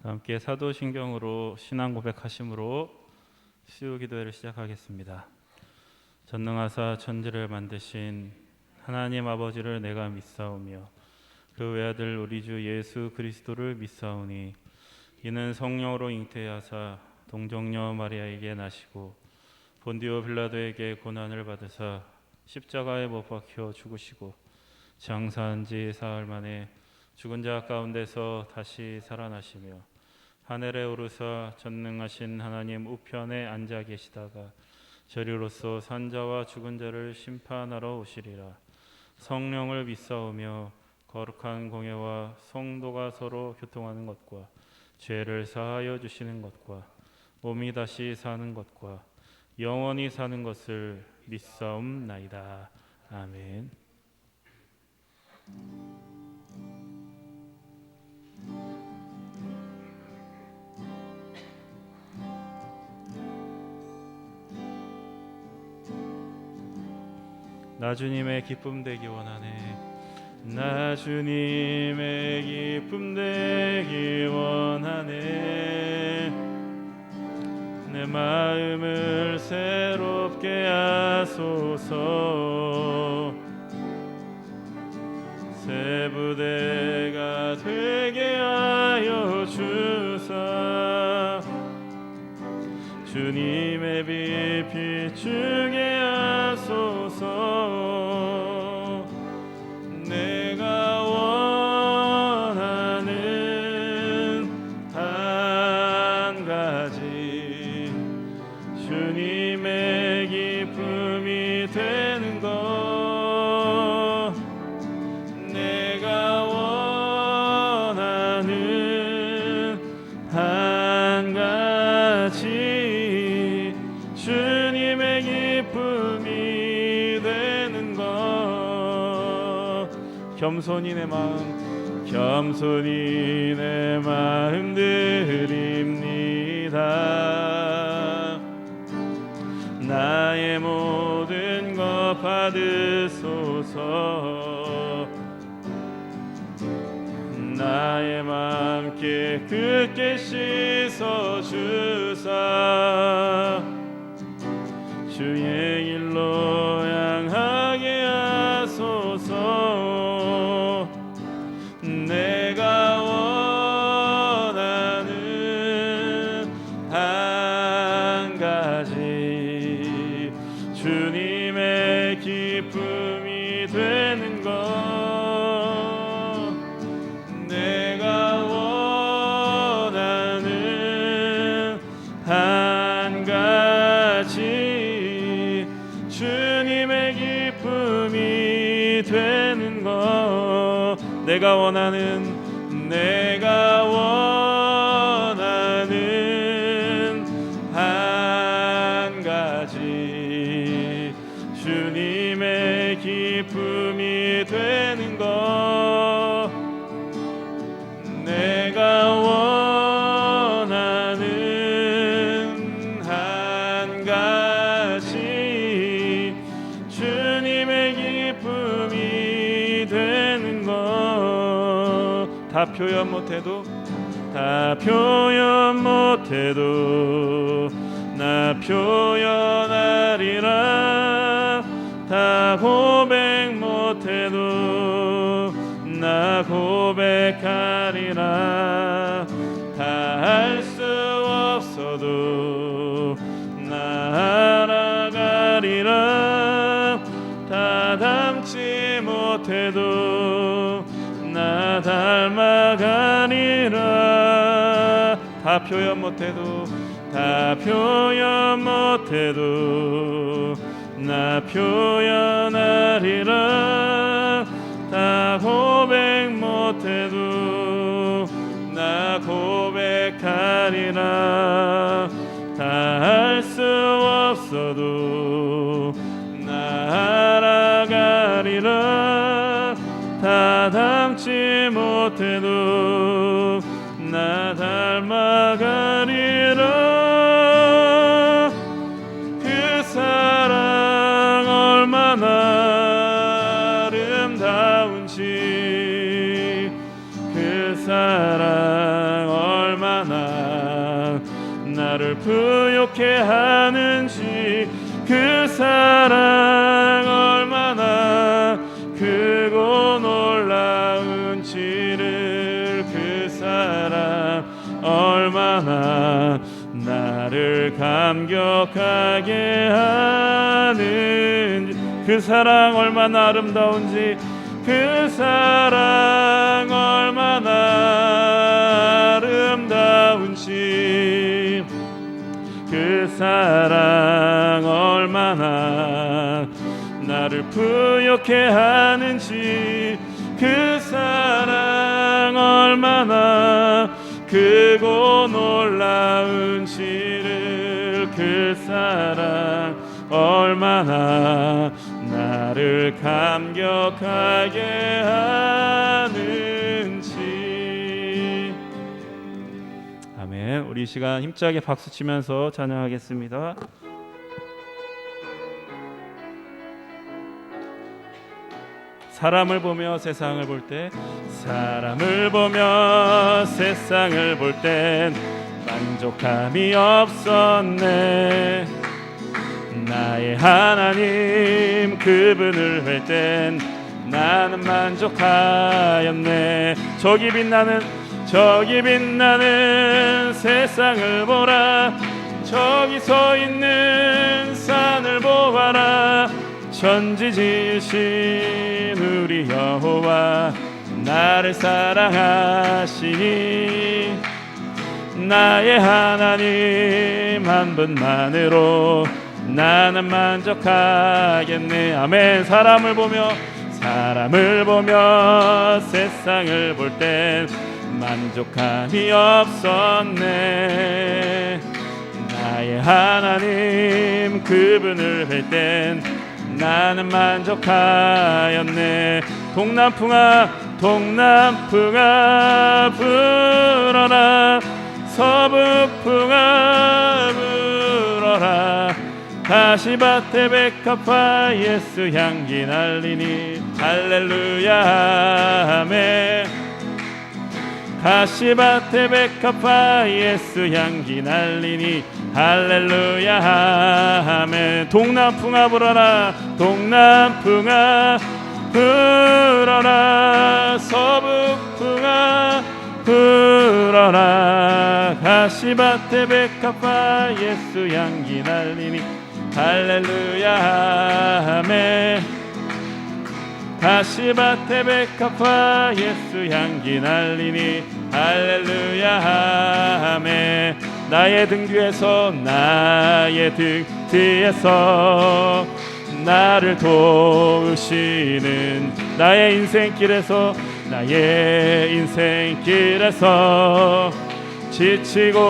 함께 사도신경으로 신앙 고백하심으로 수요 기도회를 시작하겠습니다. 전능하사 천지를 만드신 하나님 아버지를 내가 믿사오며 그 외아들 우리 주 예수 그리스도를 믿사오니 이는 성령으로 잉태하사 동정녀 마리아에게 나시고 본디오 빌라도에게 고난을 받으사 십자가에 못 박혀 죽으시고 장사한 지 사흘 만에 죽은 자 가운데서 다시 살아나시며 하늘에 오르사 전능하신 하나님 우편에 앉아 계시다가 저리로서 산자와 죽은 자를 심판하러 오시리라. 성령을 믿사오며 거룩한 공예와 성도가 서로 교통하는 것과 죄를 사하여 주시는 것과 몸이 다시 사는 것과 영원히 사는 것을 믿사옵나이다. 아멘. 나 주님의 기쁨 되기 원하네. 나 주님의 기쁨 되기 원하네. 내 마음을 새롭게 하소서. 새 부대가 되게 하여 주사. 주님의 빛 비추게 하소서. 내가 원하는 한 가지 주님의 기쁨이 되는 것. 내가 원하는 한 가지 주님의 기쁨이 되는 것. 겸손히 내 마음 드립니다. 나의 모든 것 받으소서. 나의 맘 깨끗게 씻어 주사. 주의 길로 향하게 하소서. 내가 원하는 한 가지 주님의 기쁨이 되는 것. 내가 원하는 한 가지 주님의 기쁨이 되는 것. 내가 원하는 한 가지 주님의 기쁨이 되는 것. 내가 원하는 한 가지 주님의 기쁨이 되는 것. 다 표현 못해도 나 표현하리라. 다 고백 못해도 나 고백하리라. 다 할 수 없어도 나 알아가리라. 다 담지 못해도 나 닮아가리라. 다 표현 못해도 나 표현하리라. 다 고백 못해도 나 고백하리라. 다 할 수 없어도 나 알아가리라. 다 담지 못해도 나 닮아가리라. 그 사랑 얼마나 아름다운지, 그 사랑 얼마나 부욕해 하는지 그 사랑 얼마나 크고 놀라운지를 그 사랑 얼마나 나를 감격하게 하는지 그 사랑 얼마나 아름다운지 그 사랑 얼마나 아름다운지 그 사랑 얼마나 나를 부욕해 하는지 그 사랑 얼마나 크고 놀라운지를 그 사랑 얼마나 나를 감격하게 하는지. 아멘. 우리 이 시간 힘차게 박수치면서 찬양하겠습니다. 사람을 보며 세상을 볼 때 사람을 보며 세상을 볼 땐 만족함이 없었네. 나의 하나님 그분을 뵐 땐 나는 만족하였네. 저기 빛나는 세상을 보라. 저기 서 있는 산을 보아라. 천지 지으신 우리 여호와 나를 사랑하시니 나의 하나님 한 분만으로 나는 만족하겠네. 아멘. 사람을 보며 세상을 볼 땐 만족함이 없었네. 나의 하나님 그분을 뵐 땐 나는 만족하였네. 동남풍아 불어라. 서북풍아 불어라. 가시밭에 백합화 예수 향기 날리니 할렐루야 아멘. 가시밭에 백합화 예수 향기 날리니 할렐루야 아멘. 동남풍아 불어라. 동남풍아 불어라. 서북풍아 불어라. 가시밭에 백합화 예수 향기 날리니 할렐루야 아멘. 가시밭에 백합화 예수 향기 날리니 할렐루야 아멘. 나의 등 뒤에서 나를 도우시는 나의 인생길에서 지치고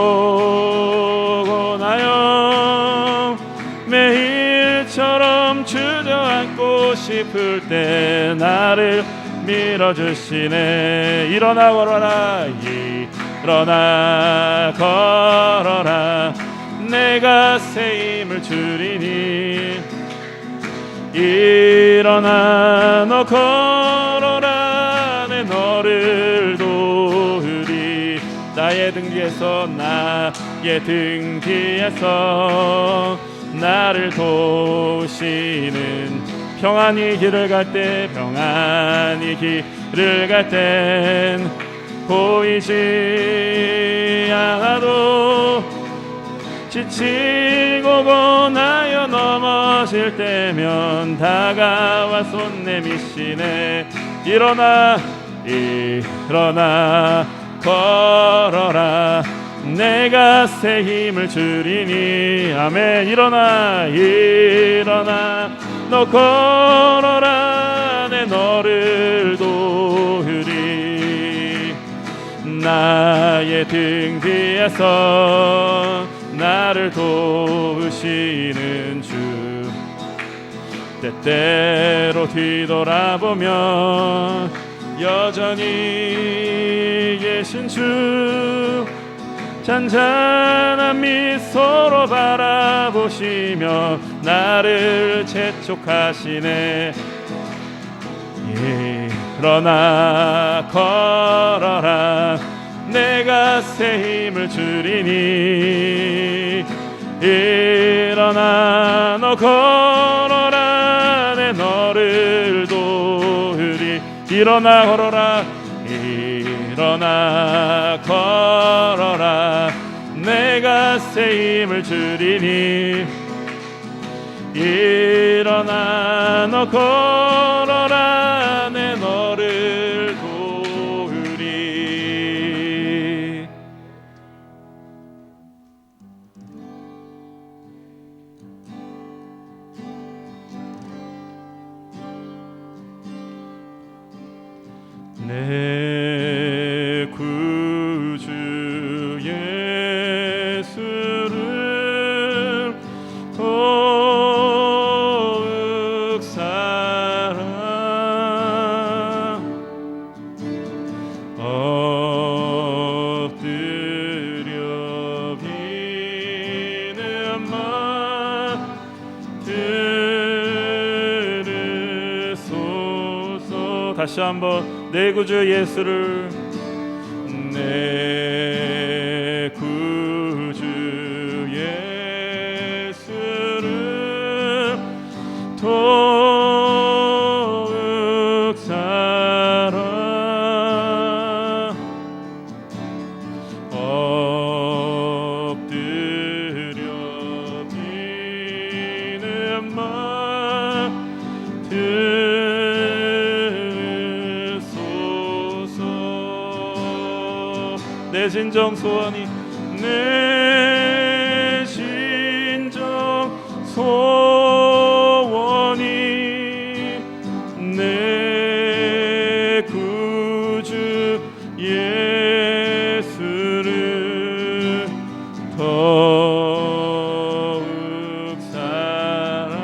고나요 매일처럼 주저앉고 싶을 때 나를 밀어주시네. 일어나 걸어라. 내가 새 힘을 주리니 일어나 너 걸어라. 내 너를 도우리. 나의 등 뒤에서 나를 도우시는 평안히 길을 갈 땐 보이지 않아도 지치고 고나여 넘어질 때면 다가와 손 내미시네. 일어나 걸어라. 내가 새 힘을 주리니 아멘. 일어나 너 걸어라. 내 너를 도우리. 나의 등 뒤에서 나를 도우시는 주. 때때로 뒤돌아보면 여전히 계신 주. 잔잔한 미소로 바라보시며 나를 재촉하시네. 일어나 걸어라. 내가 새 힘을 주리니 일어나 너 걸어라 내 너를 도우리. 일어나 걸어라 일어나 걸어라 내가 새 힘을 주리니. 일어나 너 걸어라 내 너를 도우리. 내 구주 예수를 더욱 사랑 엎드려 비는 말 들으소서. 다시 한번 내 구주 예수를 내 구주 예수를 더욱 사랑 엎드려 비는 말 내 진정 소원이 내 진정 소원이 내 구주 예수를 더욱 사랑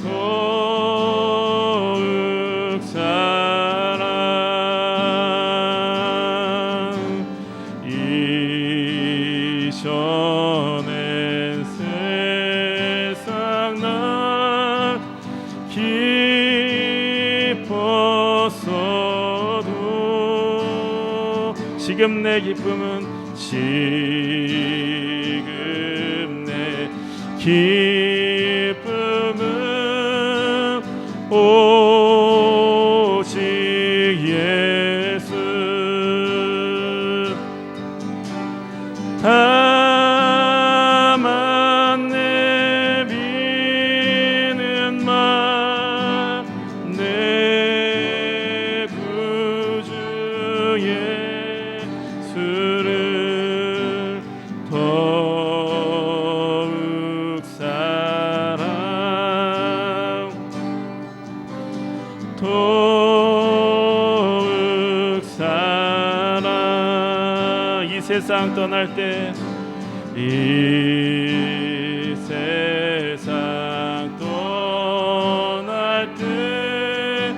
더욱 사랑 이전엔 세상 날 기뻤어도 지금 내 기쁨은 지금 내 기쁨은 오직 예수. 다만 내비는 말 내 구주 예수를 더욱 사랑 더욱 사랑. 이 세상 떠날 때 이 세상 떠날 때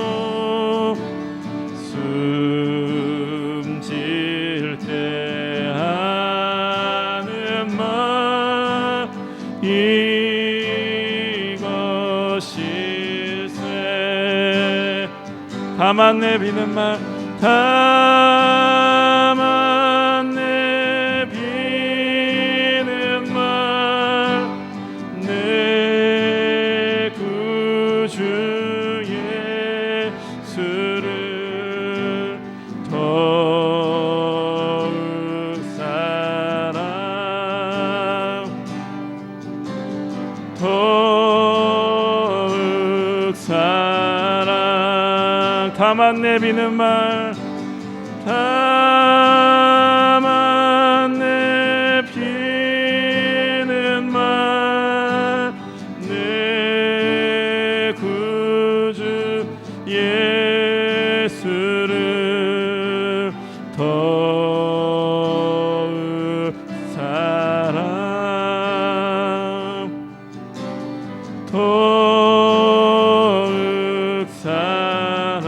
찬양하고 숨질 때 하는 말 이것일세. 다만 내비는 말 다만 내비는 말 내 구주 예수를 더욱 사랑 더욱 사랑. 다만 내비는 말 다만 내비는 말 내 구주 예수를 더욱 사랑 더욱 사랑.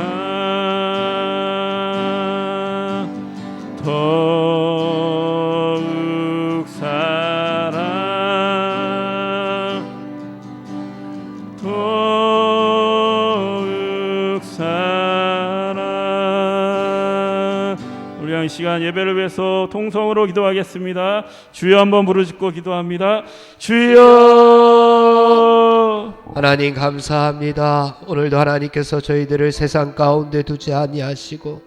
이 시간 예배를 위해서 통성으로 기도하겠습니다. 주여 한번 부르짖고 기도합니다. 주여. 하나님 감사합니다. 오늘도 하나님께서 저희들을 세상 가운데 두지 아니하시고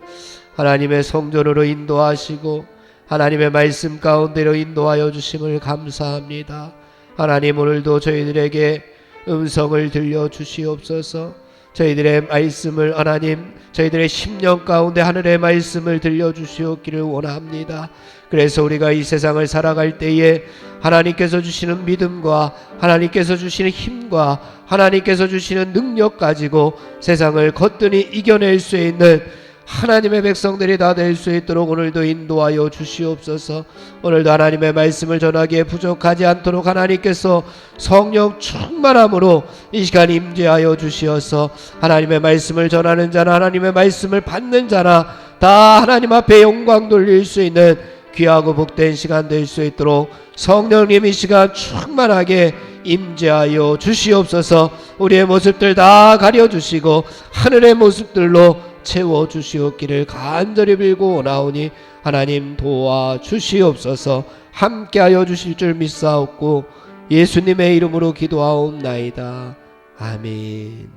하나님의 성전으로 인도하시고 하나님의 말씀 가운데로 인도하여 주심을 감사합니다. 하나님, 오늘도 저희들에게 음성을 들려주시옵소서. 저희들의 말씀을, 하나님, 저희들의 심령 가운데 하늘의 말씀을 들려주시옵기를 원합니다. 그래서 우리가 이 세상을 살아갈 때에 하나님께서 주시는 믿음과 하나님께서 주시는 힘과 하나님께서 주시는 능력 가지고 세상을 거뜬히 이겨낼 수 있는 하나님의 백성들이 다 될 수 있도록 오늘도 인도하여 주시옵소서. 오늘도 하나님의 말씀을 전하기에 부족하지 않도록 하나님께서 성령 충만함으로 이 시간 임재하여 주시어서 하나님의 말씀을 전하는 자나 하나님의 말씀을 받는 자나 다 하나님 앞에 영광 돌릴 수 있는 귀하고 복된 시간 될 수 있도록 성령님 이 시간 충만하게 임재하여 주시옵소서. 우리의 모습들 다 가려주시고 하늘의 모습들로 채워주시옵기를 간절히 빌고 원하오니 하나님 도와주시옵소서. 함께하여 주실 줄 믿사옵고 예수님의 이름으로 기도하옵나이다. 아멘.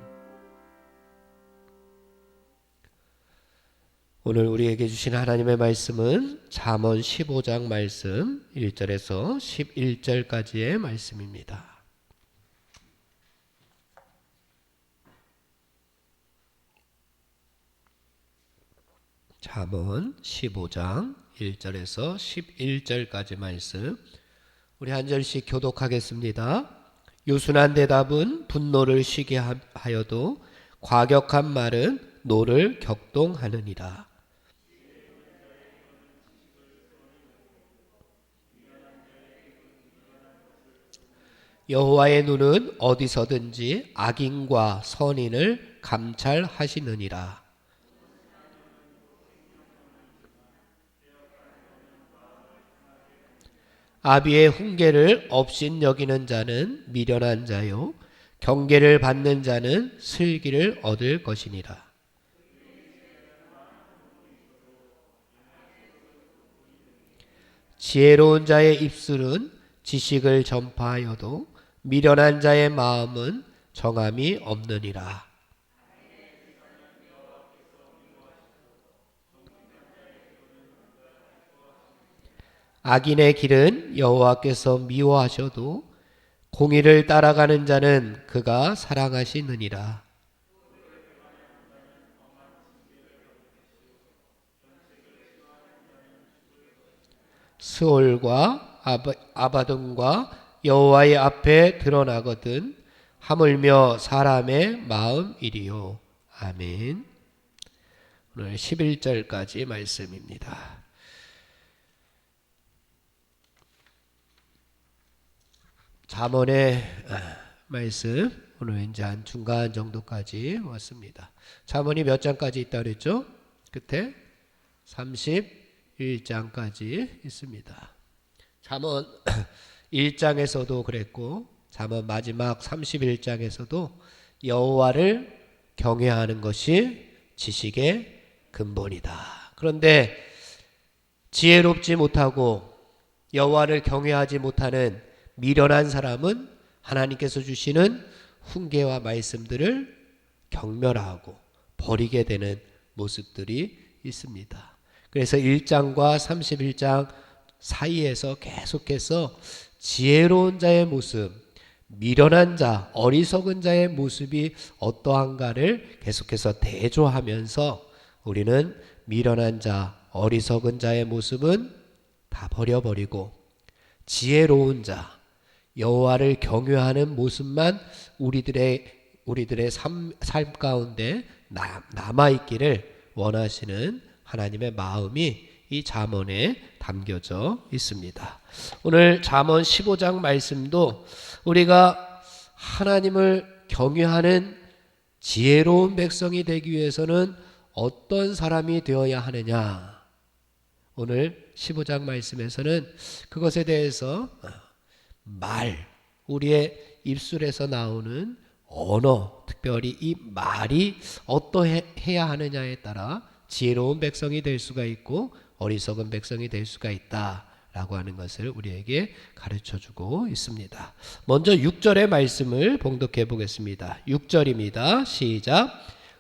오늘 우리에게 주신 하나님의 말씀은 잠언 15장 말씀 1절에서 11절까지의 말씀입니다. 잠언 15장 1절에서 11절까지 말씀, 우리 한 절씩 교독하겠습니다. 요순한 대답은 분노를 쉬게 하여도 과격한 말은 노를 격동하느니라. 여호와의 눈은 어디서든지 악인과 선인을 감찰하시느니라. 아비의 훈계를 업신여기는 자는 미련한 자요 경계를 받는 자는 슬기를 얻을 것이니라. 지혜로운 자의 입술은 지식을 전파하여도 미련한 자의 마음은 정함이 없느니라. 악인의 길은 여호와께서 미워하셔도 공의를 따라가는 자는 그가 사랑하시느니라. 스올과 아바돈과 여호와의 앞에 드러나거든 하물며 사람의 마음이리요. 아멘. 오늘 11절까지 말씀입니다. 잠언의 말씀 오늘 이제 한 중간 정도까지 왔습니다. 잠언이 몇 장까지 있다 그랬죠? 끝에 31장까지 있습니다. 잠언 1장에서도 그랬고 잠언 마지막 31장에서도 여호와를 경외하는 것이 지식의 근본이다. 그런데 지혜롭지 못하고 여호와를 경외하지 못하는 미련한 사람은 하나님께서 주시는 훈계와 말씀들을 경멸하고 버리게 되는 모습들이 있습니다. 그래서 1장과 31장 사이에서 계속해서 지혜로운 자의 모습, 미련한 자, 어리석은 자의 모습이 어떠한가를 계속해서 대조하면서 우리는 미련한 자, 어리석은 자의 모습은 다 버려버리고 지혜로운 자, 여호와를 경외하는 모습만 우리들의 삶 가운데 남아있기를 원하시는 하나님의 마음이 이 잠언에 담겨져 있습니다. 오늘 잠언 15장 말씀도 우리가 하나님을 경외하는 지혜로운 백성이 되기 위해서는 어떤 사람이 되어야 하느냐, 오늘 15장 말씀에서는 그것에 대해서 우리의 입술에서 나오는 언어, 특별히 이 말이 어떠해야 하느냐에 따라 지혜로운 백성이 될 수가 있고 어리석은 백성이 될 수가 있다라고 하는 것을 우리에게 가르쳐주고 있습니다. 먼저 6절의 말씀을 봉독해 보겠습니다. 6절입니다. 시작.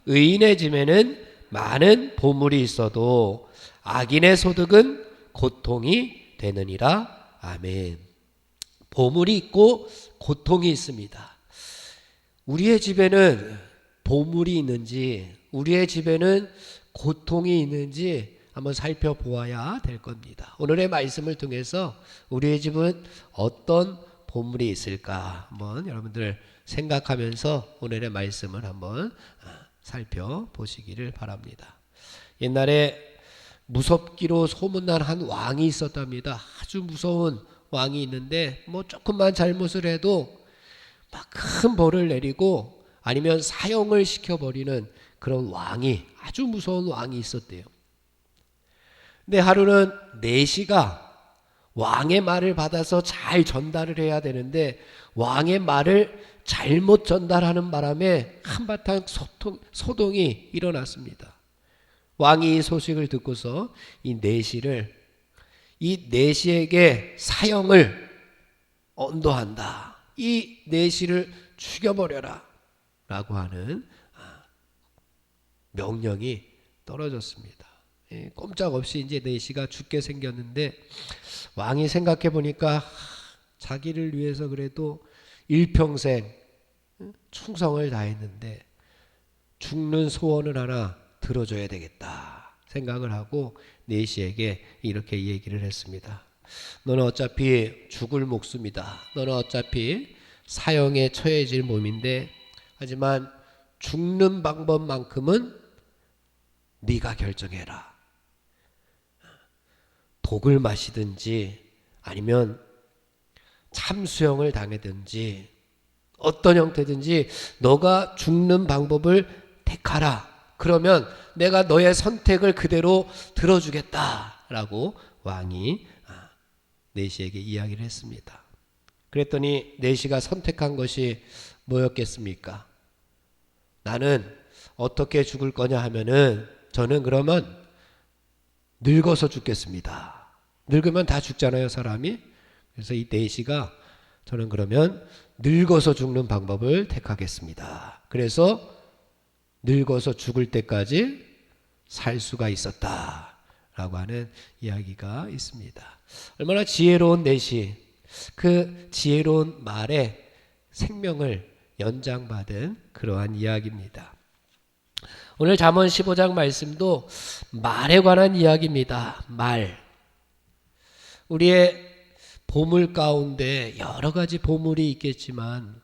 의인의 집에는 많은 보물이 있어도 악인의 소득은 고통이 되느니라. 아멘. 보물이 있고 고통이 있습니다. 우리의 집에는 보물이 있는지, 우리의 집에는 고통이 있는지 한번 살펴보아야 될 겁니다. 오늘의 말씀을 통해서 우리의 집은 어떤 보물이 있을까 한번 여러분들 생각하면서 오늘의 말씀을 한번 살펴보시기를 바랍니다. 옛날에 무섭기로 소문난 한 왕이 있었답니다. 아주 무서운 왕이 있는데 뭐 조금만 잘못을 해도 막 큰 벌을 내리고 아니면 사형을 시켜버리는 그런 왕이, 아주 무서운 왕이 있었대요. 근데 하루는 내시가 왕의 말을 받아서 잘 전달을 해야 되는데 왕의 말을 잘못 전달하는 바람에 한바탕 소동이 일어났습니다. 왕이 이 소식을 듣고서 이 내시에게 사형을 언도한다. 이 내시를 죽여버려라 라고 하는 명령이 떨어졌습니다. 꼼짝없이 이제 내시가 죽게 생겼는데 왕이 생각해 보니까 자기를 위해서 그래도 일평생 충성을 다했는데 죽는 소원을 하나 들어줘야 되겠다 생각을 하고 내시에게 이렇게 얘기를 했습니다. 너는 어차피 죽을 목숨이다. 너는 어차피 사형에 처해질 몸인데 하지만 죽는 방법만큼은 네가 결정해라. 독을 마시든지 아니면 참수형을 당하든지 어떤 형태든지 너가 죽는 방법을 택하라. 그러면 내가 너의 선택을 그대로 들어주겠다라고 왕이 내시에게 이야기를 했습니다. 그랬더니 내시가 선택한 것이 뭐였겠습니까? 나는 어떻게 죽을 거냐 하면은 저는 그러면 늙어서 죽겠습니다. 늙으면 다 죽잖아요, 사람이. 그래서 이 내시가 저는 그러면 늙어서 죽는 방법을 택하겠습니다. 그래서 늙어서 죽을 때까지 살 수가 있었다라고 하는 이야기가 있습니다. 얼마나 지혜로운 내시, 그 지혜로운 말에 생명을 연장받은 그러한 이야기입니다. 오늘 잠언 15장 말씀도 말에 관한 이야기입니다. 말. 우리의 보물 가운데 여러 가지 보물이 있겠지만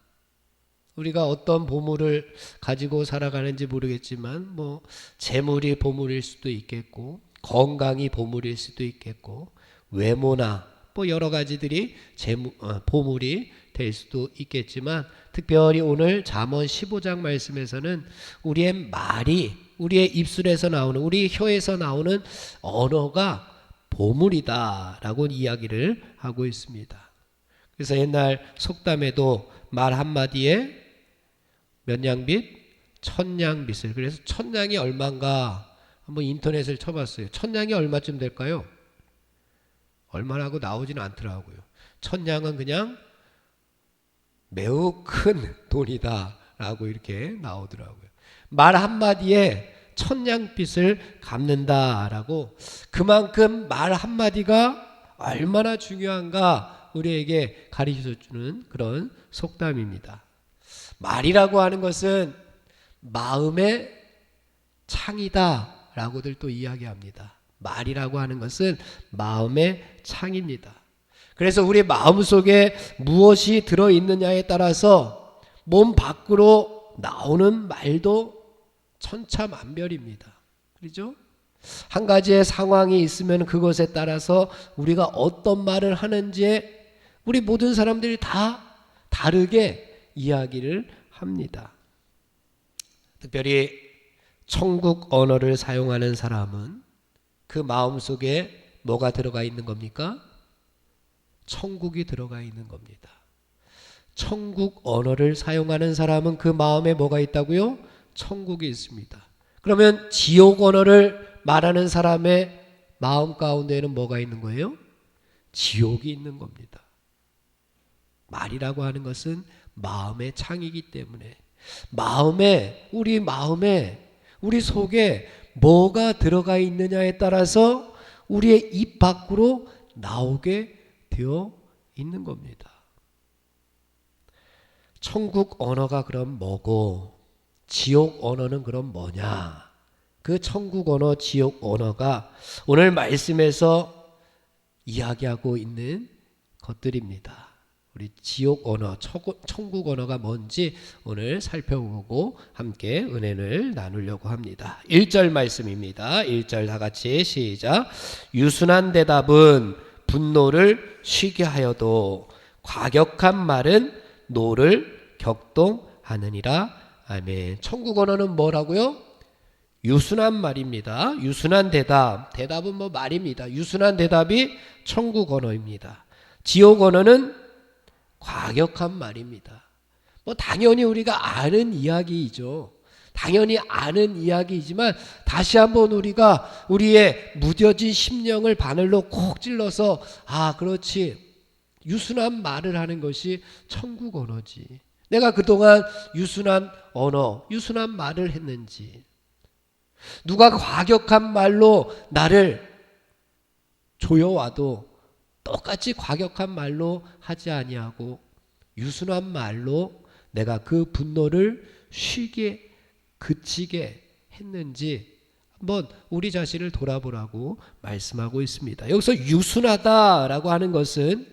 우리가 어떤 보물을 가지고 살아가는지 모르겠지만 뭐 재물이 보물일 수도 있겠고 건강이 보물일 수도 있겠고 외모나 뭐 여러 가지들이 보물이 될 수도 있겠지만 특별히 오늘 잠언 15장 말씀에서는 우리의 말이 우리의 입술에서 나오는 우리 혀에서 나오는 언어가 보물이다라고 이야기를 하고 있습니다. 그래서 옛날 속담에도 말 한마디에 몇 냥빚? 천냥빚을. 그래서 천냥이 얼마인가 한번 인터넷을 쳐봤어요. 천냥이 얼마쯤 될까요? 얼마라고 나오지는 않더라고요. 천냥은 그냥 매우 큰 돈이다라고 이렇게 나오더라고요. 말 한마디에 천냥빚을 갚는다라고 그만큼 말 한마디가 얼마나 중요한가 우리에게 가르쳐주는 그런 속담입니다. 말이라고 하는 것은 마음의 창이다 라고들 또 이야기합니다. 말이라고 하는 것은 마음의 창입니다. 그래서 우리 마음속에 무엇이 들어있느냐에 따라서 몸 밖으로 나오는 말도 천차만별입니다. 그렇죠? 한 가지의 상황이 있으면 그것에 따라서 우리가 어떤 말을 하는지에 우리 모든 사람들이 다 다르게 이야기를 합니다. 특별히 천국 언어를 사용하는 사람은 그 마음속에 뭐가 들어가 있는 겁니까? 천국이 들어가 있는 겁니다. 천국 언어를 사용하는 사람은 그 마음에 뭐가 있다고요? 천국이 있습니다. 그러면 지옥 언어를 말하는 사람의 마음 가운데에는 뭐가 있는 거예요? 지옥이 있는 겁니다. 말이라고 하는 것은 마음의 창이기 때문에 우리 마음에 우리 속에 뭐가 들어가 있느냐에 따라서 우리의 입 밖으로 나오게 되어 있는 겁니다. 천국 언어가 그럼 뭐고 지옥 언어는 그럼 뭐냐? 그 천국 언어, 지옥 언어가 오늘 말씀에서 이야기하고 있는 것들입니다. 우리 지옥 언어, 천국 언어가 뭔지 오늘 살펴보고 함께 은혜를 나누려고 합니다. 1절 말씀입니다. 1절 다 같이 시작. 유순한 대답은 분노를 쉬게 하여도 과격한 말은 노를 격동하느니라. 아멘. 천국 언어는 뭐라고요? 유순한 말입니다. 유순한 대답. 대답은 뭐 말입니다. 유순한 대답이 천국 언어입니다. 지옥 언어는 과격한 말입니다. 뭐 당연히 우리가 아는 이야기이죠. 당연히 아는 이야기이지만 다시 한번 우리가 우리의 무뎌진 심령을 바늘로 콕 찔러서 그렇지. 유순한 말을 하는 것이 천국 언어지. 내가 그동안 유순한 언어, 유순한 말을 했는지, 누가 과격한 말로 나를 조여와도 똑같이 과격한 말로 하지 아니하고 유순한 말로 내가 그 분노를 쉬게 그치게 했는지 한번 우리 자신을 돌아보라고 말씀하고 있습니다. 여기서 유순하다라고 하는 것은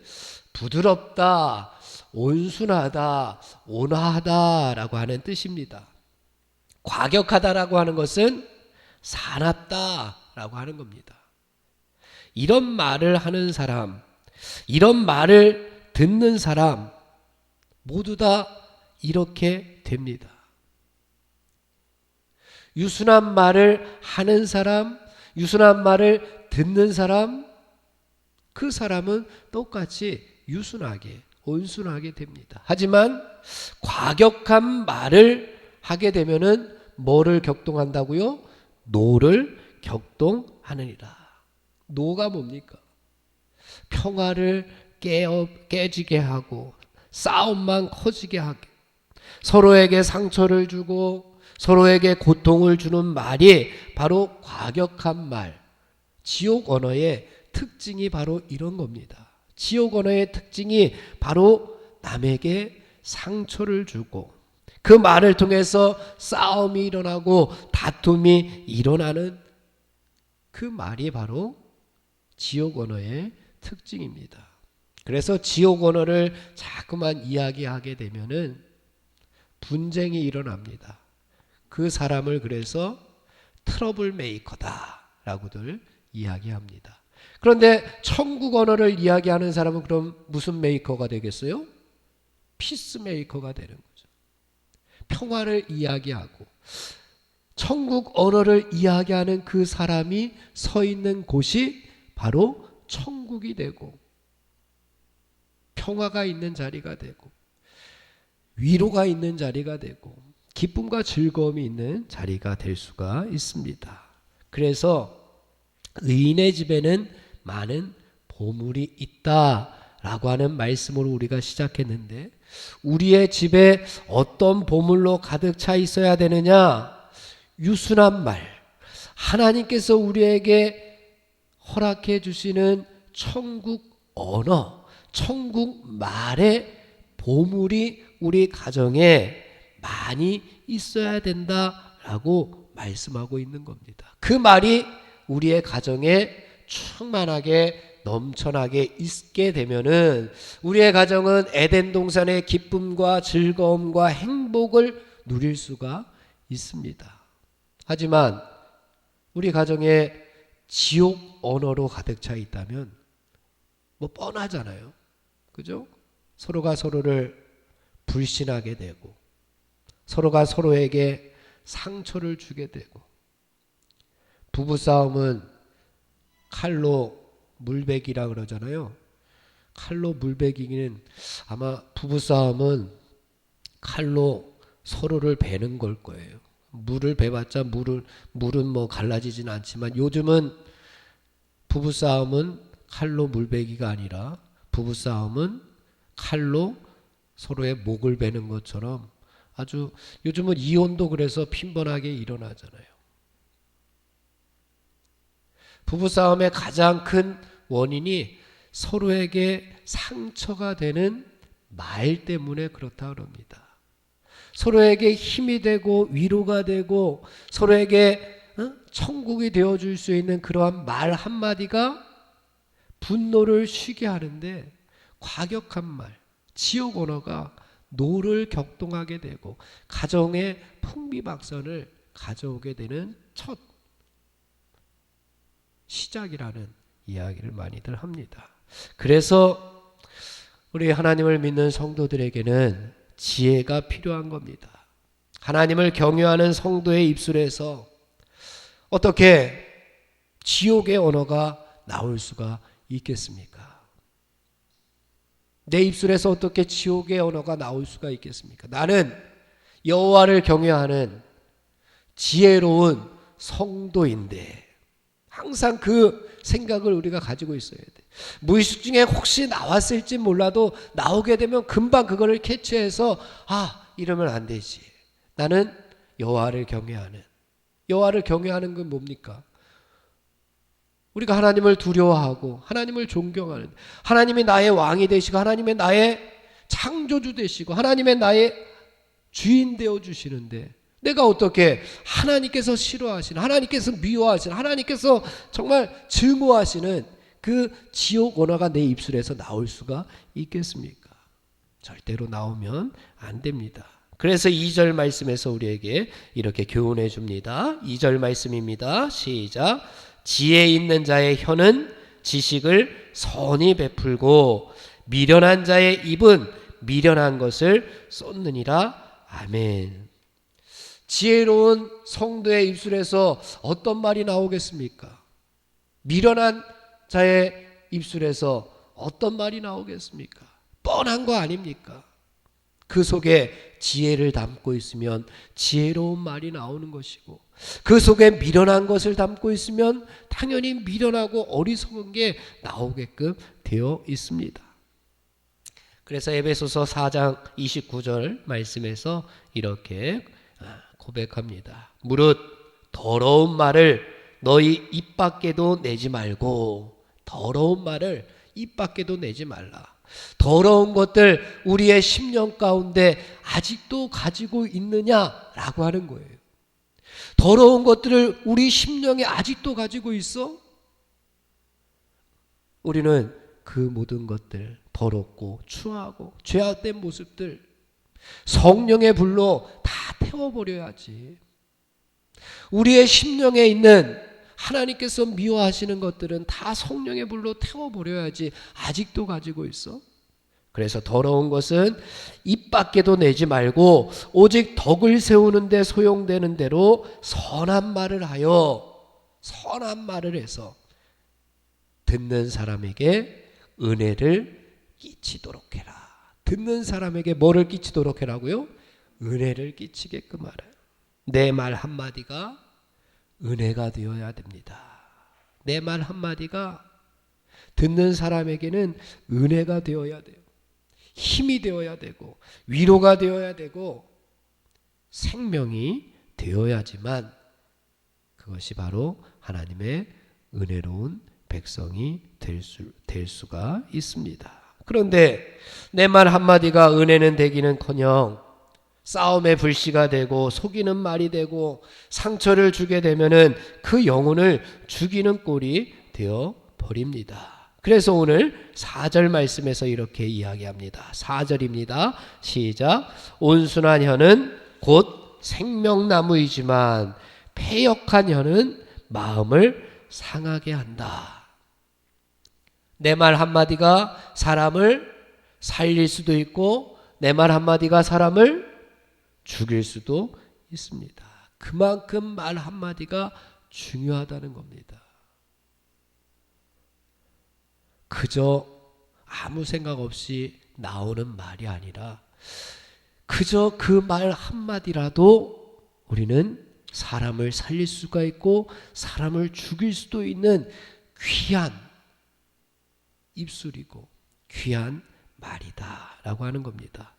부드럽다, 온순하다, 온화하다라고 하는 뜻입니다. 과격하다라고 하는 것은 사납다라고 하는 겁니다. 이런 말을 하는 사람, 이런 말을 듣는 사람 모두 다 이렇게 됩니다. 유순한 말을 하는 사람, 유순한 말을 듣는 사람, 그 사람은 똑같이 유순하게, 온순하게 됩니다. 하지만 과격한 말을 하게 되면은 뭐를 격동한다고요? 노를 격동하느니라. 노가 뭡니까? 평화를 깨지게 하고 싸움만 커지게 하게, 서로에게 상처를 주고 서로에게 고통을 주는 말이 바로 과격한 말. 지옥 언어의 특징이 바로 이런 겁니다. 지옥 언어의 특징이 바로 남에게 상처를 주고 그 말을 통해서 싸움이 일어나고 다툼이 일어나는 그 말이 바로 지옥 언어의 특징입니다. 그래서 지옥 언어를 자꾸만 이야기하게 되면은 분쟁이 일어납니다. 그 사람을 그래서 트러블 메이커다라고들 이야기합니다. 그런데 천국 언어를 이야기하는 사람은 그럼 무슨 메이커가 되겠어요? 피스 메이커가 되는 거죠. 평화를 이야기하고 천국 언어를 이야기하는 그 사람이 서 있는 곳이 바로 천국이 되고 평화가 있는 자리가 되고 위로가 있는 자리가 되고 기쁨과 즐거움이 있는 자리가 될 수가 있습니다. 그래서 의인의 집에는 많은 보물이 있다라고 하는 말씀으로 우리가 시작했는데 우리의 집에 어떤 보물로 가득 차 있어야 되느냐? 유순한 말, 하나님께서 우리에게 허락해 주시는 천국 언어, 천국 말의 보물이 우리 가정에 많이 있어야 된다라고 말씀하고 있는 겁니다. 그 말이 우리의 가정에 충만하게 넘쳐나게 있게 되면은 우리의 가정은 에덴 동산의 기쁨과 즐거움과 행복을 누릴 수가 있습니다. 하지만 우리 가정에 지옥 언어로 가득 차 있다면 뭐 뻔하잖아요. 그죠? 서로가 서로를 불신하게 되고 서로가 서로에게 상처를 주게 되고 부부싸움은 칼로 물베기라 그러잖아요. 칼로 물베기는 아마 부부싸움은 칼로 서로를 베는 걸 거예요. 물을 베봤자 물은 뭐 갈라지진 않지만 요즘은 부부싸움은 칼로 물베기가 아니라 부부싸움은 칼로 서로의 목을 베는 것처럼 아주 요즘은 이혼도 그래서 빈번하게 일어나잖아요. 부부싸움의 가장 큰 원인이 서로에게 상처가 되는 말 때문에 그렇다 그럽니다. 서로에게 힘이 되고 위로가 되고 서로에게 천국이 되어줄 수 있는 그러한 말 한마디가 분노를 쉬게 하는데 과격한 말, 지옥 언어가 노를 격동하게 되고 가정의 풍비박산을 가져오게 되는 첫 시작이라는 이야기를 많이들 합니다. 그래서 우리 하나님을 믿는 성도들에게는 지혜가 필요한 겁니다. 하나님을 경외하는 성도의 입술에서 어떻게 지옥의 언어가 나올 수가 있겠습니까? 내 입술에서 어떻게 지옥의 언어가 나올 수가 있겠습니까? 나는 여호와를 경외하는 지혜로운 성도인데 항상 그 생각을 우리가 가지고 있어야 돼. 무의식 중에 혹시 나왔을지 몰라도 나오게 되면 금방 그거를 캐치해서 이러면 안 되지. 나는 여호와를 경외하는. 여호와를 경외하는 건 뭡니까? 우리가 하나님을 두려워하고 하나님을 존경하는, 하나님이 나의 왕이 되시고 하나님의 나의 창조주 되시고 하나님의 나의 주인 되어 주시는데 내가 어떻게 하나님께서 싫어하시는, 하나님께서 미워하시는, 하나님께서 정말 증오하시는 그 지옥 언어가 내 입술에서 나올 수가 있겠습니까? 절대로 나오면 안 됩니다. 그래서 2절 말씀에서 우리에게 이렇게 교훈해 줍니다. 2절 말씀입니다. 시작. 지혜 있는 자의 혀는 지식을 선히 베풀고 미련한 자의 입은 미련한 것을 쏟느니라. 아멘. 지혜로운 성도의 입술에서 어떤 말이 나오겠습니까? 미련한 자의 입술에서 어떤 말이 나오겠습니까? 뻔한 거 아닙니까? 그 속에 지혜를 담고 있으면 지혜로운 말이 나오는 것이고 그 속에 미련한 것을 담고 있으면 당연히 미련하고 어리석은 게 나오게끔 되어 있습니다. 그래서 에베소서 4장 29절 말씀에서 이렇게 고백합니다. 무릇 더러운 말을 너희 입 밖에도 내지 말고, 더러운 말을 입 밖에도 내지 말라. 더러운 것들 우리의 심령 가운데 아직도 가지고 있느냐라고 하는 거예요. 더러운 것들을 우리 심령에 아직도 가지고 있어? 우리는 그 모든 것들, 더럽고 추하고 죄악된 모습들 성령의 불로 다 태워버려야지. 우리의 심령에 있는 하나님께서 미워하시는 것들은 다 성령의 불로 태워버려야지. 아직도 가지고 있어? 그래서 더러운 것은 입 밖에도 내지 말고 오직 덕을 세우는 데 소용되는 대로 선한 말을 하여, 선한 말을 해서 듣는 사람에게 은혜를 끼치도록 해라. 듣는 사람에게 뭐를 끼치도록 해라고요? 은혜를 끼치게끔 하라. 내 말 한마디가 은혜가 되어야 됩니다. 내 말 한마디가 듣는 사람에게는 은혜가 되어야 돼요. 힘이 되어야 되고 위로가 되어야 되고 생명이 되어야지만 그것이 바로 하나님의 은혜로운 백성이 될 수가 있습니다. 그런데 내 말 한마디가 은혜는 되기는커녕 싸움의 불씨가 되고 속이는 말이 되고 상처를 주게 되면은 그 영혼을 죽이는 꼴이 되어 버립니다. 그래서 오늘 4절 말씀에서 이렇게 이야기합니다. 4절입니다. 시작. 온순한 혀는 곧 생명나무이지만 패역한 혀는 마음을 상하게 한다. 내 말 한마디가 사람을 살릴 수도 있고 내 말 한마디가 사람을 죽일 수도 있습니다. 그만큼 말 한마디가 중요하다는 겁니다. 그저 아무 생각 없이 나오는 말이 아니라 그저 그 말 한마디라도 우리는 사람을 살릴 수가 있고 사람을 죽일 수도 있는 귀한 입술이고 귀한 말이다 라고 하는 겁니다.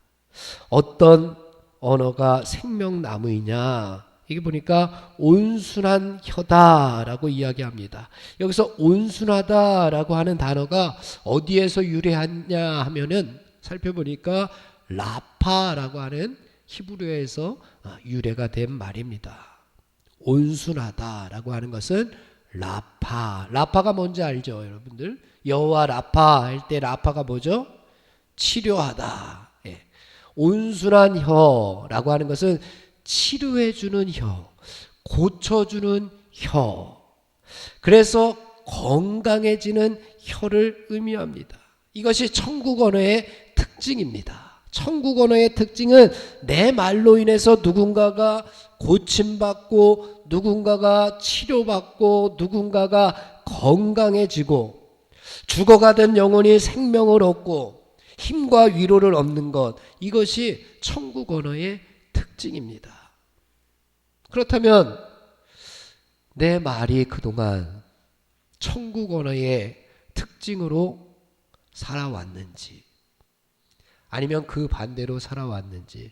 어떤 언어가 생명나무이냐, 이게 보니까 온순한 혀다라고 이야기합니다. 여기서 온순하다라고 하는 단어가 어디에서 유래하냐 하면은 살펴보니까 라파라고 하는 히브리어에서 유래가 된 말입니다. 온순하다라고 하는 것은 라파가 뭔지 알죠, 여러분들? 여호와 라파 할 때 라파가 뭐죠? 치료하다. 예. 온순한 혀라고 하는 것은 치료해주는 혀, 고쳐주는 혀. 그래서 건강해지는 혀를 의미합니다. 이것이 천국 언어의 특징입니다. 천국 언어의 특징은 내 말로 인해서 누군가가 고침받고 누군가가 치료받고 누군가가 건강해지고 죽어가던 영혼이 생명을 얻고 힘과 위로를 얻는 것, 이것이 천국 언어의 특징입니다. 그렇다면 내 말이 그동안 천국 언어의 특징으로 살아왔는지 아니면 그 반대로 살아왔는지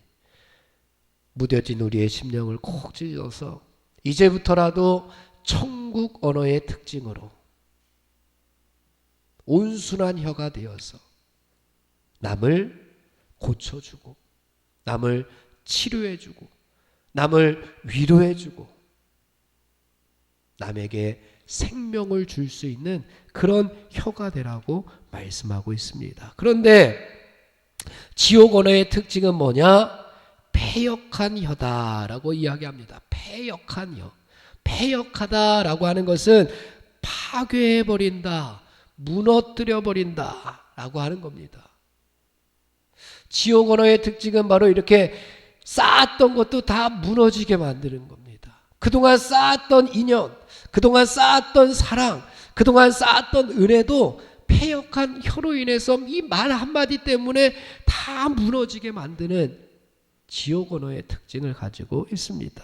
무뎌진 우리의 심령을 콕 찔러서 이제부터라도 천국 언어의 특징으로 온순한 혀가 되어서 남을 고쳐주고 남을 치료해주고 남을 위로해주고 남에게 생명을 줄 수 있는 그런 혀가 되라고 말씀하고 있습니다. 그런데 지옥 언어의 특징은 뭐냐? 패역한 혀다라고 이야기합니다. 패역한 혀. 패역하다라고 하는 것은 파괴해버린다, 무너뜨려버린다 라고 하는 겁니다. 지옥 언어의 특징은 바로 이렇게 쌓았던 것도 다 무너지게 만드는 겁니다. 그동안 쌓았던 인연, 그동안 쌓았던 사랑, 그동안 쌓았던 은혜도 패역한 혀로 인해서 이 말 한마디 때문에 다 무너지게 만드는 지옥 언어의 특징을 가지고 있습니다.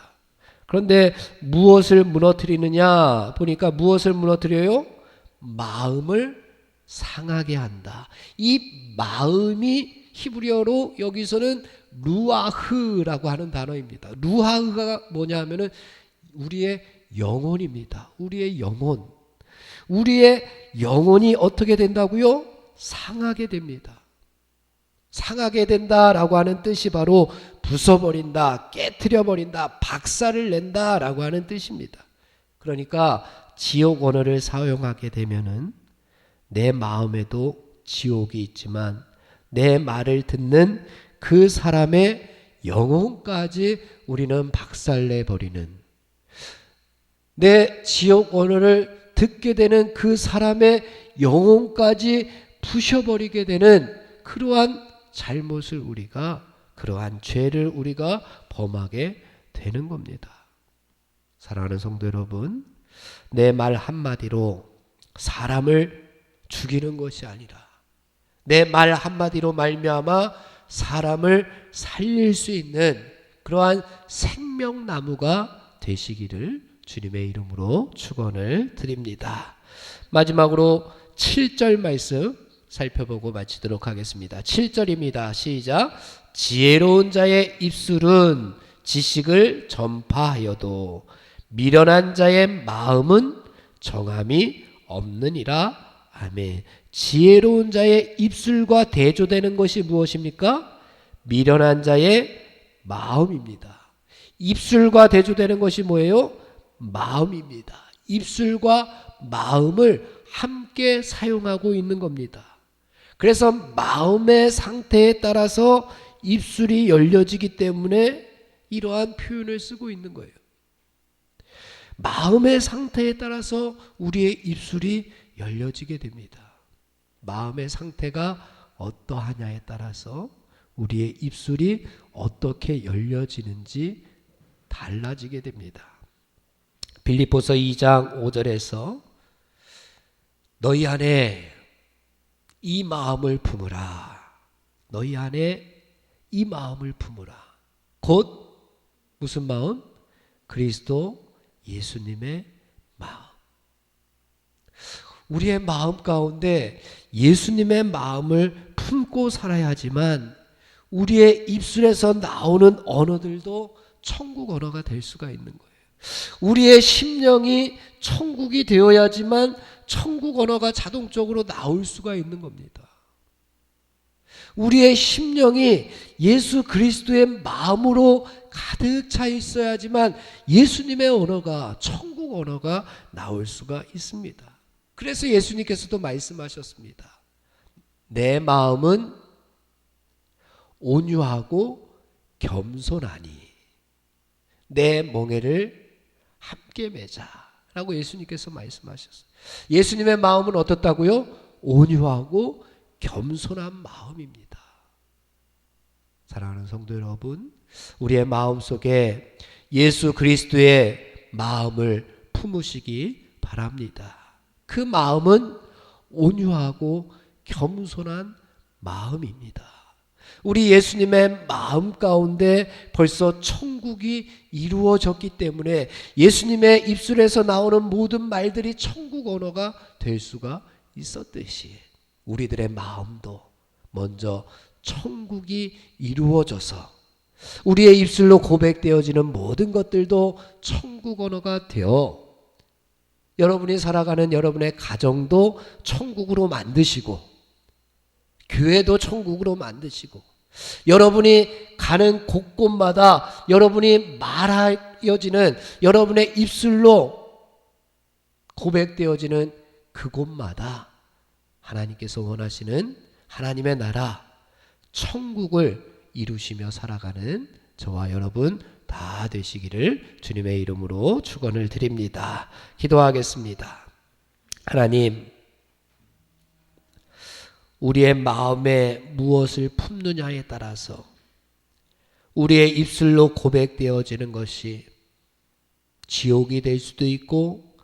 그런데 무엇을 무너뜨리느냐 보니까 무엇을 무너뜨려요? 마음을 상하게 한다. 이 마음이 히브리어로 여기서는 루아흐라고 하는 단어입니다. 루아흐가 뭐냐 하면은 우리의 영혼입니다. 우리의 영혼. 우리의 영혼이 어떻게 된다고요? 상하게 됩니다. 상하게 된다라고 하는 뜻이 바로 부숴버린다, 깨트려버린다, 박살을 낸다라고 하는 뜻입니다. 그러니까 지옥 언어를 사용하게 되면은 내 마음에도 지옥이 있지만 내 말을 듣는 그 사람의 영혼까지 우리는 박살내버리는, 내 지옥 언어를 듣게 되는 그 사람의 영혼까지 부셔버리게 되는 그러한 잘못을 우리가, 그러한 죄를 우리가 범하게 되는 겁니다. 사랑하는 성도 여러분, 내 말 한마디로 사람을 죽이는 것이 아니라 내 말 한마디로 말미암아 사람을 살릴 수 있는 그러한 생명나무가 되시기를 주님의 이름으로 축원을 드립니다. 마지막으로 7절 말씀 살펴보고 마치도록 하겠습니다. 7절입니다. 시작. 지혜로운 자의 입술은 지식을 전파하여도 미련한 자의 마음은 정함이 없느니라. 아멘. 지혜로운 자의 입술과 대조되는 것이 무엇입니까? 미련한 자의 마음입니다. 입술과 대조되는 것이 뭐예요? 마음입니다. 입술과 마음을 함께 사용하고 있는 겁니다. 그래서 마음의 상태에 따라서 입술이 열려지기 때문에 이러한 표현을 쓰고 있는 거예요. 마음의 상태에 따라서 우리의 입술이 열려지게 됩니다. 마음의 상태가 어떠하냐에 따라서 우리의 입술이 어떻게 열려지는지 달라지게 됩니다. 빌립보서 2장 5절에서 너희 안에 이 마음을 품으라. 너희 안에 이 마음을 품으라. 곧 무슨 마음? 그리스도 예수님의 마음. 우리의 마음 가운데 예수님의 마음을 품고 살아야지만 우리의 입술에서 나오는 언어들도 천국 언어가 될 수가 있는 거예요. 우리의 심령이 천국이 되어야지만 천국 언어가 자동적으로 나올 수가 있는 겁니다. 우리의 심령이 예수 그리스도의 마음으로 가득 차 있어야지만 예수님의 언어가, 천국 언어가 나올 수가 있습니다. 그래서 예수님께서도 말씀하셨습니다. 내 마음은 온유하고 겸손하니 내 멍에를 함께 매자 라고 예수님께서 말씀하셨어요. 예수님의 마음은 어떻다고요? 온유하고 겸손한 마음입니다. 사랑하는 성도 여러분, 우리의 마음속에 예수 그리스도의 마음을 품으시기 바랍니다. 그 마음은 온유하고 겸손한 마음입니다. 우리 예수님의 마음 가운데 벌써 천국이 이루어졌기 때문에 예수님의 입술에서 나오는 모든 말들이 천국 언어가 될 수가 있었듯이 우리들의 마음도 먼저 천국이 이루어져서 우리의 입술로 고백되어지는 모든 것들도 천국 언어가 되어 여러분이 살아가는 여러분의 가정도 천국으로 만드시고 교회도 천국으로 만드시고 여러분이 가는 곳곳마다 여러분이 말하여지는 여러분의 입술로 고백되어지는 그곳마다 하나님께서 원하시는 하나님의 나라 천국을 이루시며 살아가는 저와 여러분 다 되시기를 주님의 이름으로 축원을 드립니다. 기도하겠습니다. 하나님, 우리의 마음에 무엇을 품느냐에 따라서 우리의 입술로 고백되어지는 것이 지옥이 될 수도 있고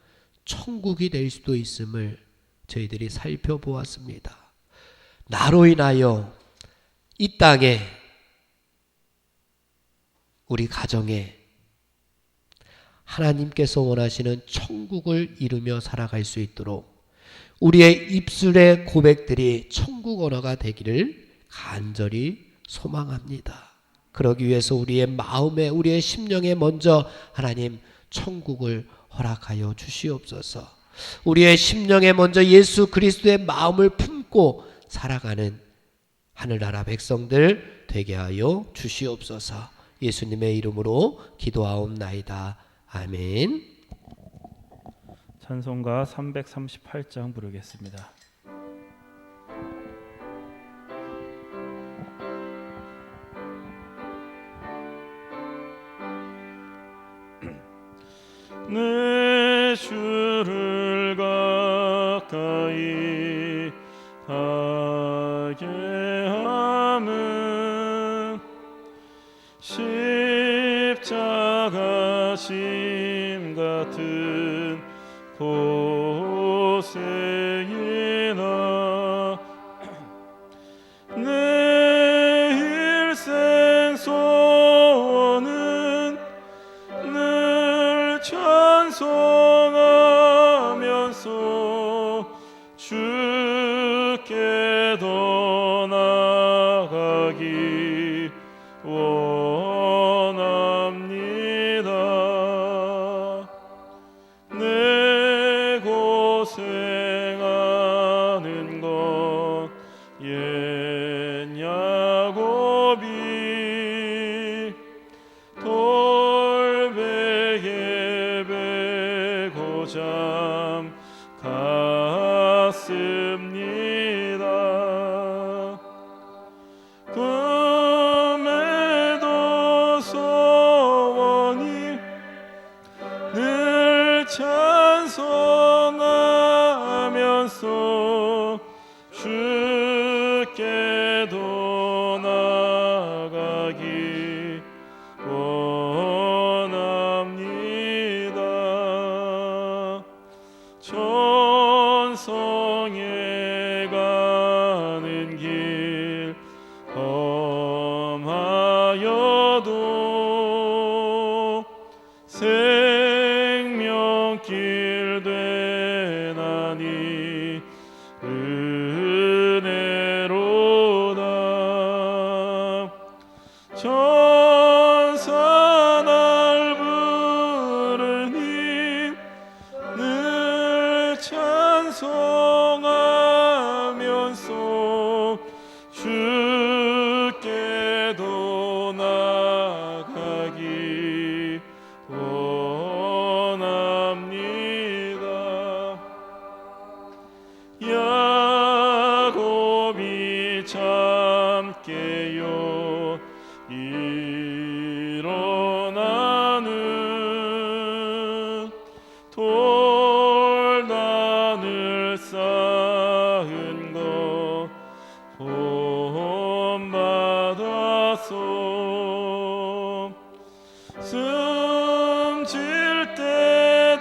천국이 될 수도 있음을 저희들이 살펴보았습니다. 나로 인하여 이 땅에 우리 가정에 하나님께서 원하시는 천국을 이루며 살아갈 수 있도록 우리의 입술의 고백들이 천국 언어가 되기를 간절히 소망합니다. 그러기 위해서 우리의 마음에 우리의 심령에 먼저 하나님 천국을 허락하여 주시옵소서. 우리의 심령에 먼저 예수 그리스도의 마음을 품고 살아가는 하늘나라 백성들 되게 하여 주시옵소서. 예수님의 이름으로 기도하옵나이다. 아멘. 찬송가 338장 부르겠습니다. 내 주를 가까이 가게 함은 십자가 심 같은 고생이나 내 일생 소원은 늘 찬송하면서 주께 더 나아가기 원합니다. 내 고생 전사 날 부르니 늘 찬송하면서 주께도 나가기 원합니다. 야곱이 참깨요 일어나는 돌단을 쌓은 것 본받아서 숨질 때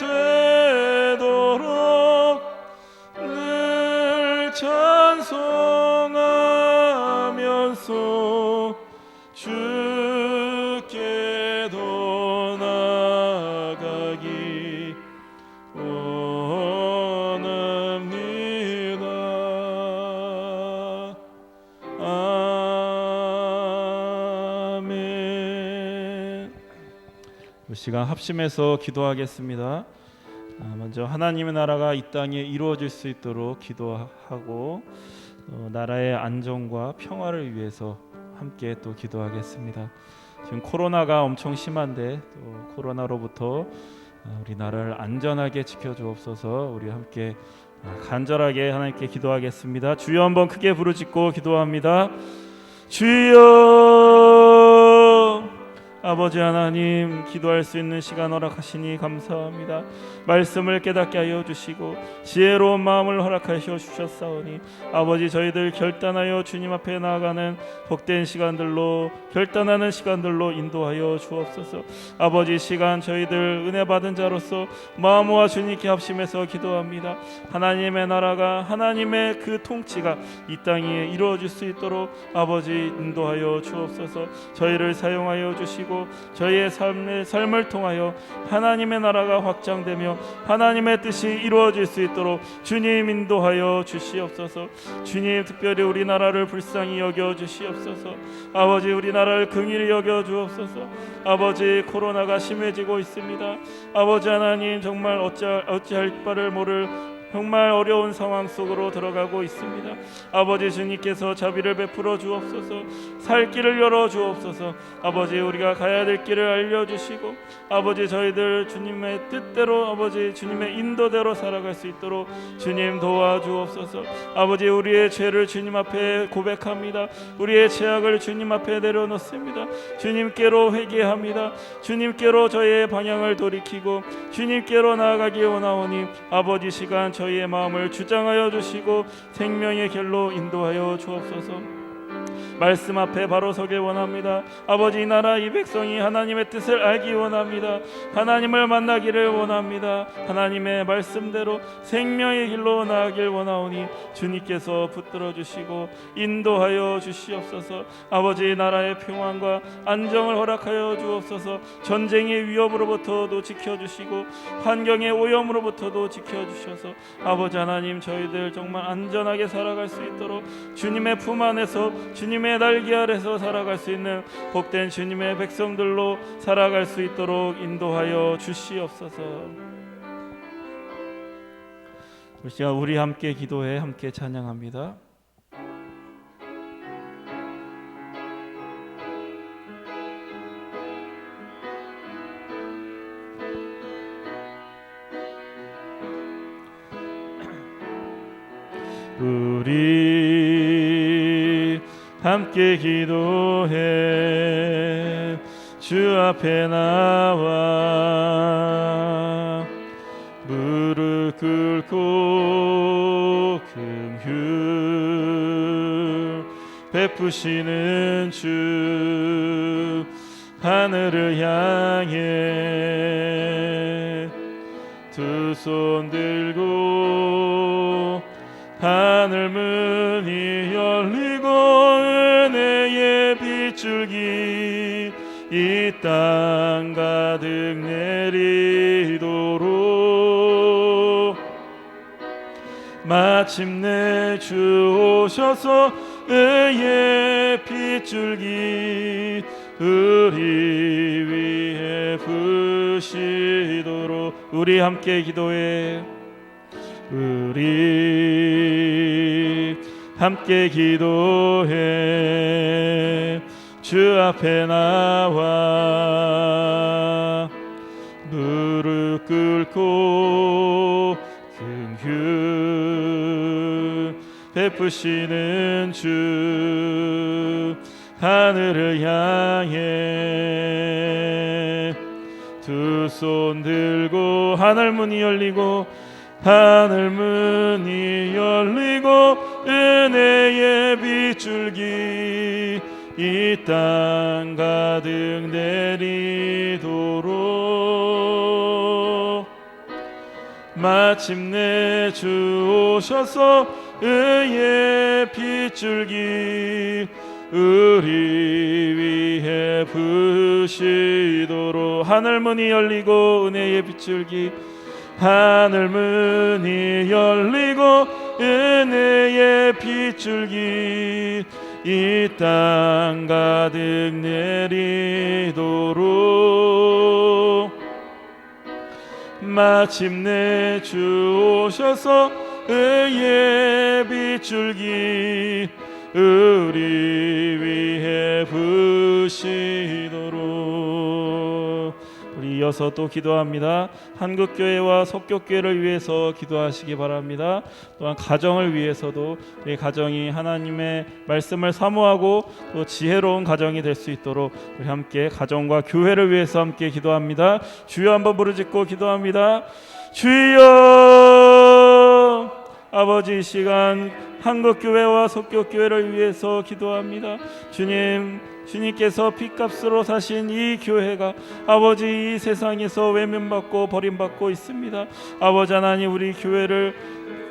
되도록 늘 찬송하면서 주께도 나가기 원합니다. 아멘. 이 시간 합심해서 기도하겠습니다. 먼저 하나님의 나라가 이 땅에 이루어질 수 있도록 기도하고 나라의 안정과 평화를 위해서 함께 또 기도하겠습니다. 지금 코로나가 엄청 심한데 또 코로나로부터 우리 나라를 안전하게 지켜주옵소서. 우리 함께 간절하게 하나님께 기도하겠습니다. 주여 한번 크게 부르짖고 기도합니다. 주여, 아버지 하나님, 기도할 수 있는 시간 허락하시니 감사합니다. 말씀을 깨닫게 하여 주시고 지혜로운 마음을 허락하여 주셨사오니 아버지, 저희들 결단하여 주님 앞에 나아가는 복된 시간들로, 결단하는 시간들로 인도하여 주옵소서. 아버지, 시간 저희들 은혜 받은 자로서 마음과 주님께 합심해서 기도합니다. 하나님의 나라가, 하나님의 그 통치가 이 땅에 이루어질 수 있도록 아버지 인도하여 주옵소서. 저희를 사용하여 주시고 저희의 삶을 통하여 하나님의 나라가 확장되며 하나님의 뜻이 이루어질 수 있도록 주님 인도하여 주시옵소서. 주님, 특별히 우리나라를 불쌍히 여겨 주시옵소서. 아버지, 우리나라를 긍휼히 여겨 주옵소서. 아버지, 코로나가 심해지고 있습니다. 아버지 하나님, 정말 어찌할 바를 모를 정말 어려운 상황 속으로 들어가고 있습니다. 아버지, 주님께서 자비를 베풀어 주옵소서. 살 길을 열어 주옵소서. 아버지, 우리가 가야 될 길을 알려주시고 아버지, 저희들 주님의 뜻대로, 아버지 주님의 인도대로 살아갈 수 있도록 주님 도와주옵소서. 아버지, 우리의 죄를 주님 앞에 고백합니다. 우리의 죄악을 주님 앞에 내려놓습니다. 주님께로 회개합니다. 주님께로 저희의 방향을 돌이키고 주님께로 나아가기 원하오니 아버지, 시간 저희의 마음을 주장하여 주시고 생명의 길로 인도하여 주옵소서. 말씀 앞에 바로 서길 원합니다. 아버지, 이 나라 이 백성이 하나님의 뜻을 알기 원합니다. 하나님을 만나기를 원합니다. 하나님의 말씀대로 생명의 길로 나아가길 원하오니 주님께서 붙들어 주시고 인도하여 주시옵소서. 아버지, 나라의 평안과 안정을 허락하여 주옵소서. 전쟁의 위협으로부터도 지켜주시고 환경의 오염으로부터도 지켜주셔서 아버지 하나님, 저희들 정말 안전하게 살아갈 수 있도록 주님의 품 안에서, 주님의 날개 아래서 살아갈 수 있는 복된 주님의 백성들로 살아갈 수 있도록 인도하여 주시옵소서. 우리 함께 기도해 함께 찬양합니다. 우리 함께 기도해 주 앞에 나와 무릎 꿇고 긍휼 베푸시는 주 하늘을 향해 두 손 들고 하늘 문이 열리고 은혜의 빗줄기 이 땅 가득 내리도록 마침내 주 오셔서 의의 빗줄기 우리 위해 부시도록. 우리 함께 기도해. 우리 함께 기도해. 주 앞에 나와 무릎 꿇고 긍휼 베푸시는 주 하늘을 향해 두 손 들고 하늘 문이 열리고 하늘 문이 열리고 은혜의 빗줄기 이 땅 가득 내리도록 마침내 주 오셔서 의의 빗줄기 우리 위해 부시도록 하늘 문이 열리고 은혜의 빗줄기 하늘 문이 열리고 은혜의 빗줄기 이 땅 가득 내리도록 마침내 주 오셔서 의의 빗줄기 우리 위해 부시도록. 우리 이어서 또 기도합니다. 한국교회와 속교교회를 위해서 기도하시기 바랍니다. 또한 가정을 위해서도 우리 가정이 하나님의 말씀을 사모하고 또 지혜로운 가정이 될 수 있도록 우리 함께 가정과 교회를 위해서 함께 기도합니다. 주여 한번 부르짖고 기도합니다. 주여. 아버지, 이 시간 한국교회와 속교교회를 위해서 기도합니다. 주님께서 핏값으로 사신 이 교회가 아버지 이 세상에서 외면받고 버림받고 있습니다. 아버지 하나님, 우리 교회를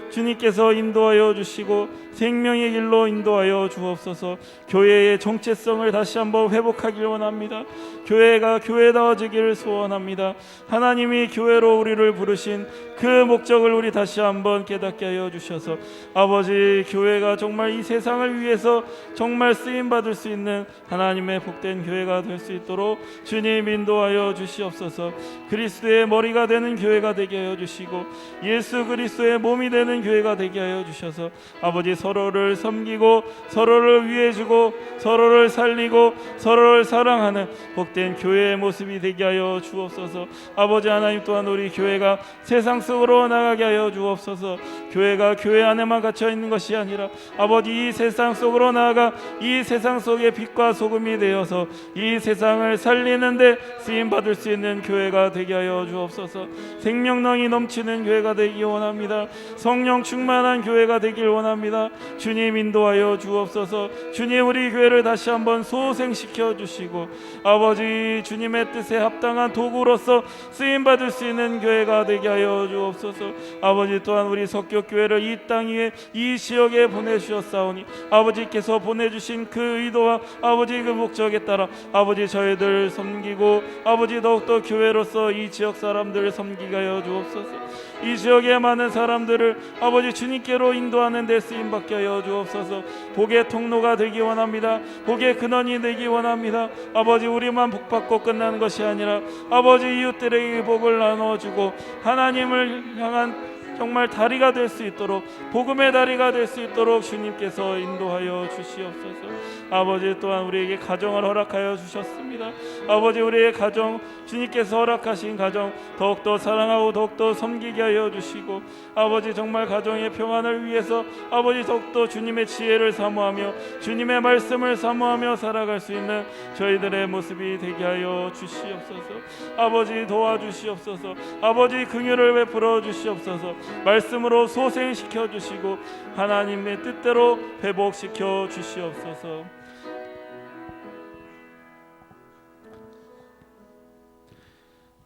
주님께서 인도하여 주시고 생명의 길로 인도하여 주옵소서. 교회의 정체성을 다시 한번 회복하길 원합니다. 교회가 교회다워지기를 소원합니다. 하나님이 교회로 우리를 부르신 그 목적을 우리 다시 한번 깨닫게 하여 주셔서 아버지, 교회가 정말 이 세상을 위해서 정말 쓰임받을 수 있는 하나님의 복된 교회가 될 수 있도록 주님 인도하여 주시옵소서. 그리스도의 머리가 되는 교회가 되게 하여 주시고 예수 그리스도의 몸이 되는 교회가 되게 하여 주셔서 아버지, 서로를 섬기고 서로를 위해주고 서로를 살리고 서로를 사랑하는 복된 교회의 모습이 되게 하여 주옵소서. 아버지 하나님, 또한 우리 교회가 세상 속으로 나가게 하여 주옵소서. 교회가 교회 안에만 갇혀 있는 것이 아니라 아버지, 이 세상 속으로 나아가 이 세상 속의 빛과 소금이 되어서 이 세상을 살리는데 쓰임받을 수 있는 교회가 되게 하여 주옵소서. 생명력이 넘치는 교회가 되기 원합니다. 성령 충만한 교회가 되길 원합니다. 주님 인도하여 주옵소서. 주님, 우리 교회를 다시 한번 소생시켜 주시고 아버지, 주님의 뜻에 합당한 도구로서 쓰임받을 수 있는 교회가 되게 하여 주옵소서. 아버지, 또한 우리 석교교회를 이 땅 위에 이 지역에 보내주셨사오니 아버지께서 보내주신 그 의도와 아버지 그 목적에 따라 아버지 저희들 섬기고 아버지 더욱더 교회로서 이 지역 사람들을 섬기게 하여 주옵소서. 이 지역의 많은 사람들을 아버지 주님께로 인도하는 데 쓰임받게 하여 주옵소서. 복의 통로가 되기 원합니다. 복의 근원이 되기 원합니다. 아버지, 우리만 복받고 끝나는 것이 아니라 아버지 이웃들에게 복을 나눠주고 하나님을 향한 정말 다리가 될 수 있도록, 복음의 다리가 될 수 있도록 주님께서 인도하여 주시옵소서. 아버지, 또한 우리에게 가정을 허락하여 주셨습니다. 아버지, 우리의 가정, 주님께서 허락하신 가정 더욱더 사랑하고 더욱더 섬기게 하여 주시고 아버지, 정말 가정의 평안을 위해서 아버지 더욱더 주님의 지혜를 사모하며 주님의 말씀을 사모하며 살아갈 수 있는 저희들의 모습이 되게 하여 주시옵소서. 아버지, 도와주시옵소서. 아버지, 긍휼을 베풀어 주시옵소서. 말씀으로 소생시켜 주시고 하나님의 뜻대로 회복시켜 주시옵소서.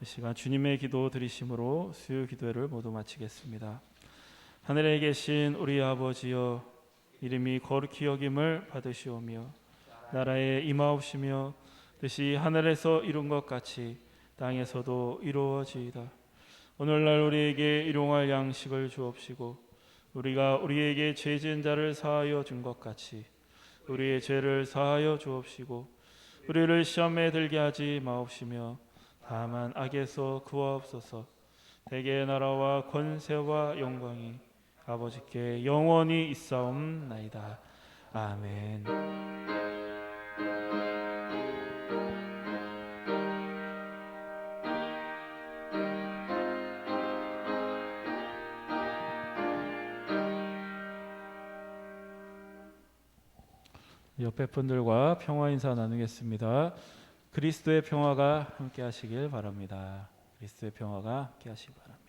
이 시간 주님의 기도 드리심으로 수요 기도회를 모두 마치겠습니다. 하늘에 계신 우리 아버지여, 이름이 거룩히 여김을 받으시오며 나라에 임하옵시며 뜻이 하늘에서 이룬 것 같이 땅에서도 이루어지이다. 오늘날 우리에게 일용할 양식을 주옵시고 우리가 우리에게 죄 지은 자를 사하여 준 것 같이 우리의 죄를 사하여 주옵시고 우리를 시험에 들게 하지 마옵시며 다만 악에서 구하옵소서. 대개의 나라와 권세와 영광이 아버지께 영원히 있사옵나이다. 아멘. 옆에 분들과 평화 인사 나누겠습니다. 그리스도의 평화가 함께 하시길 바랍니다. 그리스도의 평화가 함께 하시기 바랍니다.